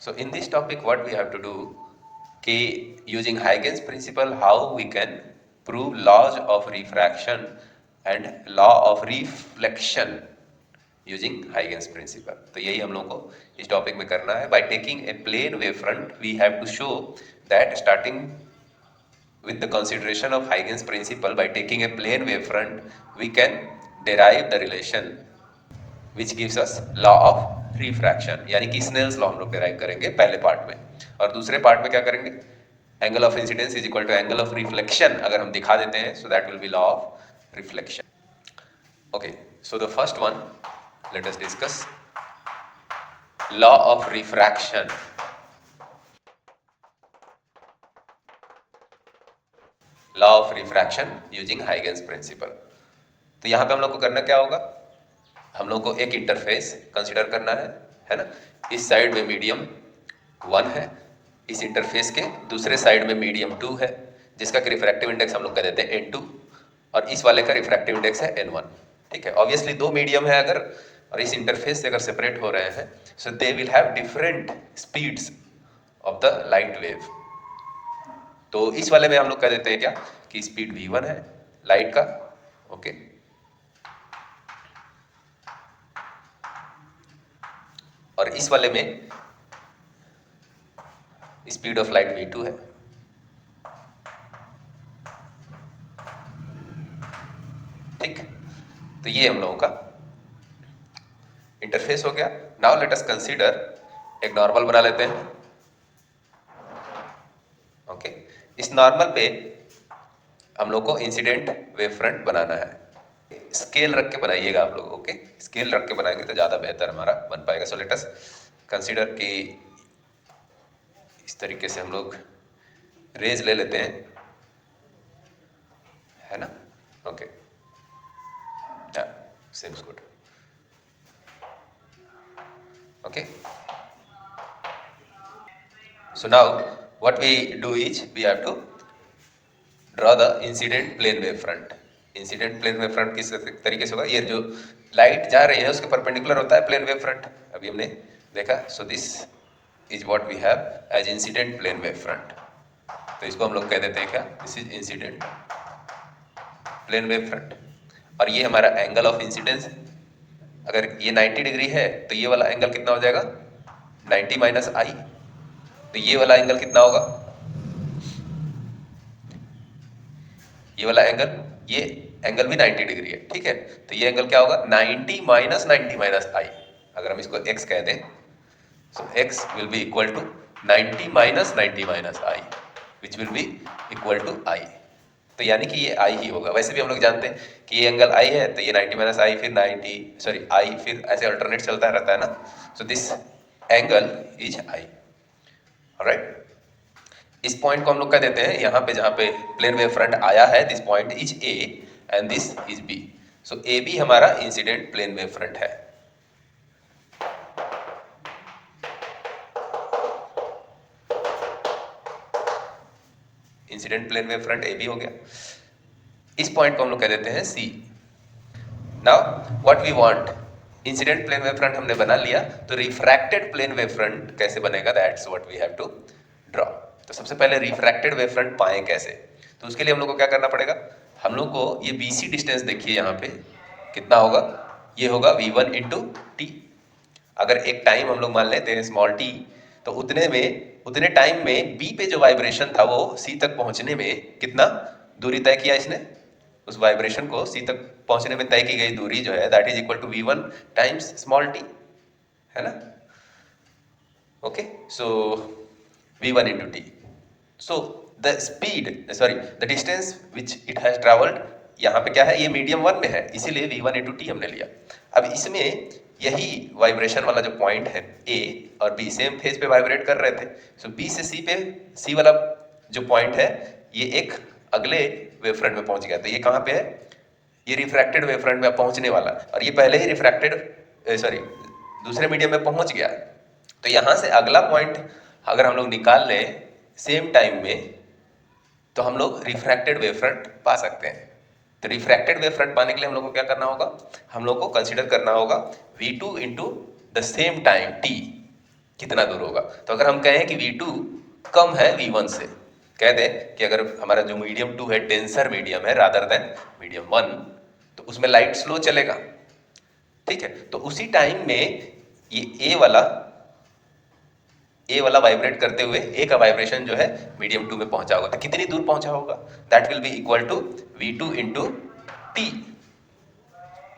So in this topic what we have to do कि using Huygens principle how we can prove laws of refraction and law of reflection using Huygens principle. तो यही हम लोगों को इस topic में करना है. By taking a plane wave front we have to show that starting with the consideration of Huygens principle, by taking a plane wave front we can derive the relation which gives us law of refraction. यानी कि Snell's law हम लोग derive करेंगे पहले part में, और दूसरे part में क्या करेंगे, angle of incidence is equal to angle of reflection अगर हम दिखा देते हैं, so that will be law of reflection. Okay, so the first one let us discuss law of refraction. Law of refraction using Huygens principle. तो यहां पे हम लोग को करना क्या होगा, हम लोग को एक इंटरफेस कंसीडर करना है ना. इस साइड में मीडियम 1 है, इस इंटरफेस के दूसरे साइड में मीडियम 2 है, जिसका रिफ्रैक्टिव इंडेक्स हम लोग कह देते हैं n2, और इस वाले का रिफ्रैक्टिव इंडेक्स है n1. ठीक है, ऑब्वियसली दो मीडियम है अगर, और इस इंटरफेस से अगर सेपरेट हो रहे हैं, so they will have different speeds of the light wave. तो इस वाले में हम लोग कह देते हैं क्या कि स्पीड v1 है लाइट का. ओके, और इस वाले में स्पीड ऑफ लाइट v2 है. ठीक, तो ये हम लोगों का इंटरफेस हो गया. नाउ लेट अस कंसीडर, एक नॉर्मल बना लेते हैं. ओके, इस नॉर्मल पे हम लोग को इंसिडेंट वेव फ्रंट बनाना है. स्केल रख के बनाइएगा आप लोग. ओके, स्केल रख के बनाएंगे तो ज़्यादा बेहतर हमारा बन पाएगा. सो लेट अस कंसीडर कि इस तरीके से हम लोग रेज ले लेते हैं, है ना. Okay, seems good. Okay, so now what we do is we have to draw the incident plane wave front. Incident plane wave front किस तरीके से होगा, ये जो लाइट जा रही है उसके परपेंडिकुलर होता है प्लेन वेव फ्रंट, अभी हमने देखा. So this is what we have as incident plane wave front. तो इसको हम लोग कह देते हैं क्या, this is incident plane wave front. और ये हमारा एंगल ऑफ इंसिडेंस, अगर ये 90 डिग्री है तो ये वाला एंगल कितना हो जाएगा 90 माइनस आई. तो ये वाला एंगल कितना होगा, ये वाला एंगल, ये एंगल भी 90 डिग्री है. ठीक है, तो ये एंगल क्या होगा 90 माइनस 90 माइनस आई. अगर हम इसको x कह दें, so x will be equal to 90 minus 90 minus i which will be equal to i. तो यानी कि ये आई ही होगा. वैसे भी हम लोग जानते हैं कि ये एंगल आई है तो ये 90 माइनस आई, फिर 90 सॉरी आई, फिर ऐसे अल्टरनेट चलता रहता है ना. सो this angle is I. Alright, इस पॉइंट को हम लोग कह देते हैं, यहाँ पे जहाँ पे प्लेन वेव फ्रंट आया है, this point is A and this is B. So A B हमारा इंसिडेंट प्लेन वेव फ्रंट है. Incident plane wave front A B हो गया. इस पॉइंट को हम लोग कह देते हैं c. Now what we want, incident plane wave front हमने बना लिया, तो रिफ्रैक्टेड प्लेन वेव फ्रंट कैसे बनेगा, that's what we have to draw. तो सबसे पहले रिफ्रैक्टेड वेव फ्रंट पाएं कैसे, तो उसके लिए हम लोग को क्या करना पड़ेगा, हम लोग को ये BC डिस्टेंस देखिए यहाँ पे कितना होगा, ये होगा V1 इंटू टी. अगर एक टाइम हम लोग मान लेते हैं स्मॉल t, तो उतने टाइम में B पे जो वाइब्रेशन था वो C तक पहुंचने में कितना दूरी तय किया इसने, उस वाइब्रेशन को C तक पहुंचने में तय की गई दूरी जो है that is equal to V1 times small t, है ना. Okay, so V1 into t. So the speed, sorry, the distance which it has traveled, यहाँ पे क्या है, ये मीडियम 1 में है, इसीलिए V1 into t हमने लिया. अब इसमें यही वाइब्रेशन वाला जो पॉइंट है A और B सेम फेज पे वाइब्रेट कर रहे थे. सो B से C पे, C वाला जो पॉइंट है ये एक अगले वेव फ्रंट में पहुंच गया. तो ये कहाँ पे है, ये रिफ्रैक्टेड वेव फ्रंट में पहुंचने वाला, और ये पहले ही रिफ्रैक्टेड सॉरी दूसरे मीडियम में पहुंच गया. तो यहाँ से अगला पॉइंट अगर हम लोग निकाल लें सेम टाइम में, तो हम लोग रिफ्रैक्टेड वेव फ्रंट पा सकते हैं. तो रिफ्रैक्टेड वेव फ्रंट पाने के लिए हम लोग को क्या करना होगा, हम लोग को कंसीडर करना होगा V2 into the same time t. कितना दूर होगा। तो अगर हम कहें कि V2 कम है V1 से, कह दें कि अगर हमारा जो मीडियम 2 है डेंसर मीडियम है रादर देन मीडियम 1, तो उसमें लाइट स्लो चलेगा, ठीक है। तो उसी टाइम में ये ए वाला वाइब्रेट करते हुए ए का वाइब्रेशन जो है मीडियम 2 में पहुंचा होगा। तो कितनी दूर पहुंचा होगा, that will be equal to V2 into T.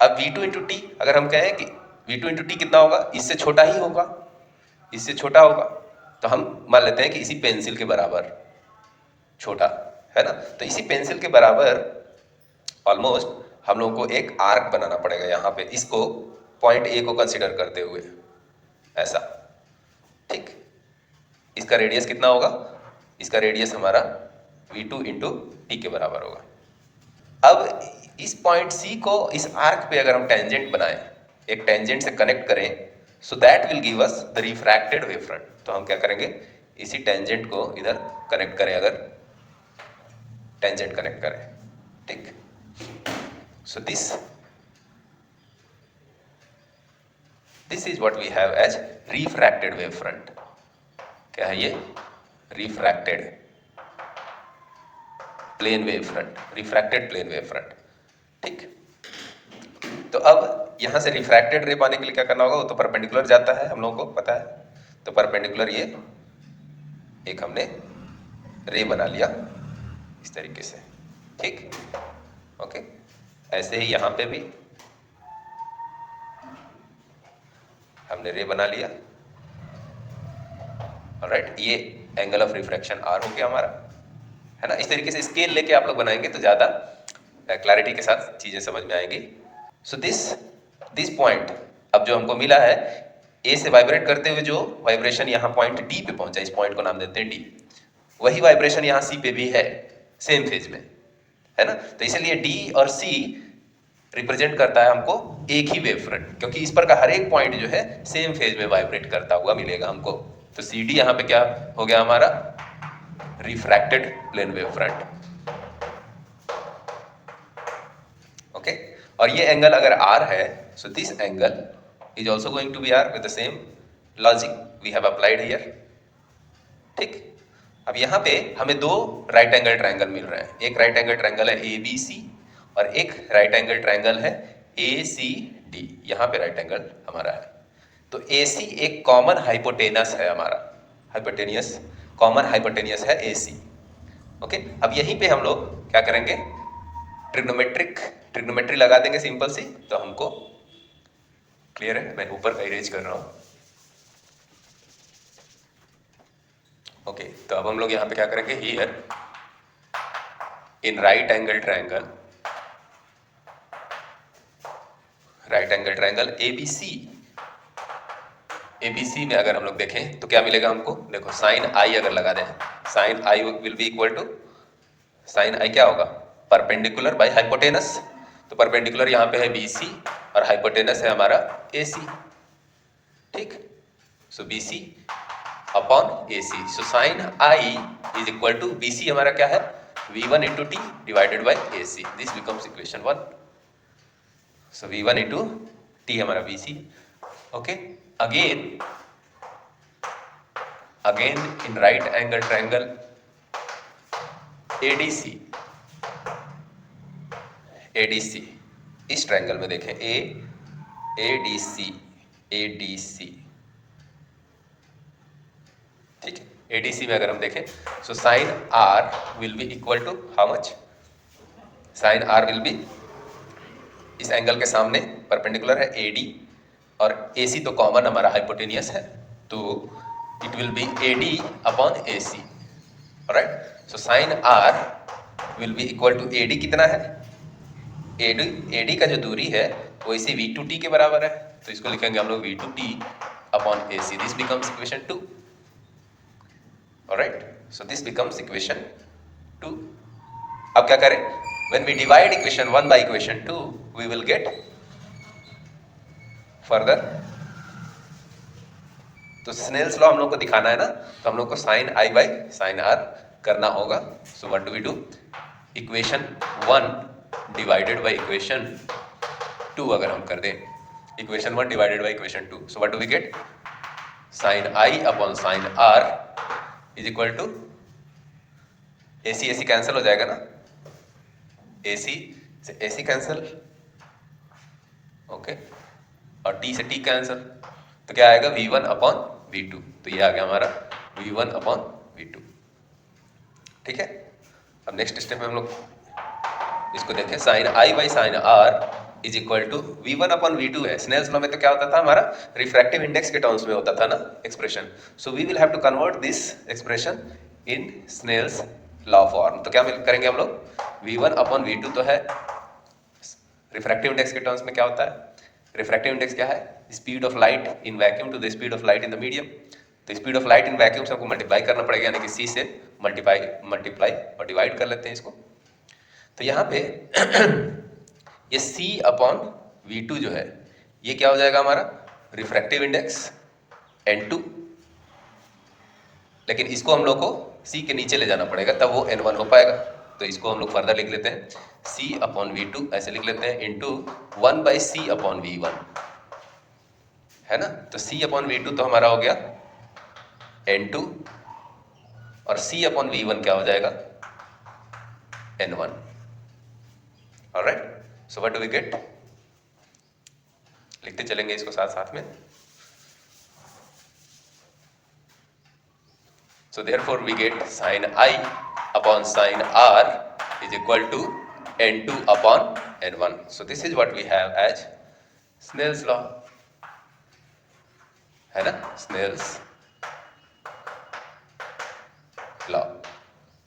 अब V2 इंटू टी अगर हम कहें कि V2 इंटू टी कितना होगा, इससे छोटा ही होगा, इससे छोटा होगा, तो हम मान लेते हैं कि इसी पेंसिल के बराबर छोटा है ना। तो इसी पेंसिल के बराबर ऑलमोस्ट हम लोगों को एक आर्क बनाना पड़ेगा यहाँ पे, इसको पॉइंट ए को कंसीडर करते हुए ऐसा, ठीक। इसका रेडियस कितना होगा, इसका रेडियस हमारा V2 इंटू टी के बराबर होगा। अब इस पॉइंट C को इस आर्क पे अगर हम टेंजेंट बनाएं, एक टेंजेंट से कनेक्ट करें, सो that will give us the refracted wave front. तो हम क्या करेंगे, इसी टेंजेंट को इधर कनेक्ट करें, अगर टेंजेंट कनेक्ट करें, ठीक। So this is what we have as refracted wave front. क्या है ये, refracted plane wave front, refracted plane wave front, ठीक। तो अब यहां से रिफ्रैक्टेड रे पाने के लिए क्या करना होगा, वो तो परपेंडिकुलर जाता है, हम लोगों को पता है। तो परपेंडिकुलर ये एक हमने रे बना लिया इस तरीके से, ठीक, ओके। ऐसे ही यहां पे भी हमने रे बना लिया, ऑलराइट। ये एंगल ऑफ रिफ्रैक्शन आर हो गया हमारा, है ना। इस तरीके से स्केल लेके आप लोग बनाएंगे तो ज्यादा क्लैरिटी के साथ चीजें समझ में आएंगी। सो दिस पॉइंट अब जो हमको मिला है, ए से वाइब्रेट करते हुए जो वाइब्रेशन यहाँ पॉइंट डी पे पहुंचा, इस पॉइंट को नाम देते हैं डी, वही वाइब्रेशन यहाँ सी पे भी है, सेम फेज में, है ना। तो इसलिए डी और सी रिप्रेजेंट करता है हमको एक ही वेव फ्रंट, क्योंकि इस पर का हर एक पॉइंट जो है सेम फेज में वाइब्रेट करता हुआ मिलेगा हमको। तो सी डी यहाँ पे क्या हो गया हमारा, refracted plane wave front, okay. और ये एंगल अगर आर है, so this angle is also going to be R with the same logic we have applied here, ठीक। अब यहाँ पे हमें दो राइट एंगल ट्रायंगल मिल रहे हैं, एक राइट एंगल ट्रायंगल है ABC और एक राइट एंगल ट्रायंगल है ACD। यहाँ पे राइट एंगल हमारा है, तो AC एक कॉमन हाइपोटेनस है हमारा, हाइपोटेनियस, कॉमन हाइपोटेनियस है AC, ओके। अब यहीं पे हम लोग क्या करेंगे, ट्रिग्नोमेट्री लगा देंगे सिंपल सी। तो हमको क्लियर है, मैं ऊपर का इरेज कर रहा हूं, ओके। तो अब हम लोग यहां पे क्या करेंगे, here in right angle triangle ABC में अगर हम लोग देखें तो क्या मिलेगा हमको, देखो साइन आई अगर लगा दें, sine i will be equal to, sine i क्या होगा, परपेंडिकुलर बाय हाइपोटेनस। तो परपेंडिकुलर यहाँ पे है BC और हाइपोटेनस है हमारा AC, ठीक। So BC upon AC, so sine I is equal to BC हमारा क्या है, V1 into T divided by AC, this becomes equation 1। So V1 into T हमारा BC, okay. Again in right angle triangle ADC, इस triangle में देखें ADC, ठीक है। ADC में अगर हम देखें, so sine R will be equal to how much, sine R will be, इस एंगल के सामने परपेंडिकुलर है AD और AC तो कॉमन हमारा हाइपोटेनियस है, तो it will be AD upon AC, alright. So sine R will be equal to AD कितना है, AD का जो दूरी है वो इसी V2T के बराबर है, तो इसको लिखेंगे हम लोग V2T upon AC, this becomes equation 2, alright. So this becomes equation 2। अब क्या करें, when we divide equation 1 by equation 2 we will get further. तो स्नेल्स लॉ हम लोग को दिखाना है ना, तो हम लोग को sine I by sine R करना होगा। So what do we do, equation 1 divided by equation 2 अगर हम कर दें, equation 1 divided by equation 2, so what do we get, sine I upon sine R is equal to AC cancel हो जाएगा ना, AC से AC कैंसिल, ओके, और T से T कैंसिल, तो क्या आएगा V1 अपॉन V2, तो ये आ गया हमारा V1 अपॉन V2। ठीक है, अब नेक्स्ट स्टेप में हम लोग इसको देखें, sine I by sine R is equal to V1 upon V2 है। स्नेल्स लॉ में तो क्या होता था हमारा, रिफ्रैक्टिव इंडेक्स के टर्म्स में होता था ना expression, so we will have to convert this expression in Snell's law form. तो क्या करेंगे हम लोग, V1 अपॉन V2 तो है, रिफ्रैक्टिव इंडेक्स के टर्म्स में क्या होता है, रिफ्रैक्टिव इंडेक्स क्या है, speed of light in vacuum to the speed of light in the medium. तो speed of light in vacuum से हमको मल्टीप्लाई करना पड़ेगा, यानी कि C से मल्टीप्लाई और डिवाइड कर लेते हैं इसको। तो यहाँ पे ये C अपॉन V2 जो है ये क्या हो जाएगा हमारा, रिफ्रैक्टिव इंडेक्स N2, लेकिन इसको हम लोग को C के नीचे ले जाना पड़ेगा तब वो N1 हो पाएगा। तो इसको हम लोग फर्दर लिख लेते हैं, C अपॉन V2 ऐसे लिख लेते हैं इंटू 1/C अपॉन V1, है ना। तो C अपॉन V2 तो हमारा हो गया N2 और C अपॉन V1 क्या हो जाएगा, N1। Alright, so what do we get, लिखते चलेंगे इसको साथ साथ में। So therefore we get sin I upon sin R is equal to N2 upon N1. So this is what we have as Snell's law, है ना, Snell's law,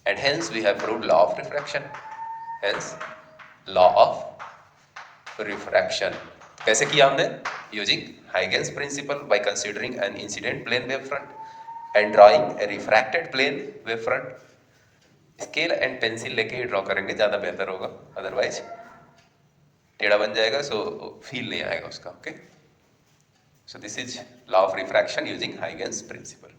and hence we have proved law of refraction. Hence law of refraction. कैसे किया हमने, using Huygens principle by considering an incident plane wavefront and drawing a refracted plane wavefront. Scale and pencil लेके ही draw करेंगे, ज़्यादा बेहतर होगा, otherwise टेढ़ा बन जाएगा, सो फील नहीं आएगा उसका। Okay, so this is law of refraction using Huygens principal.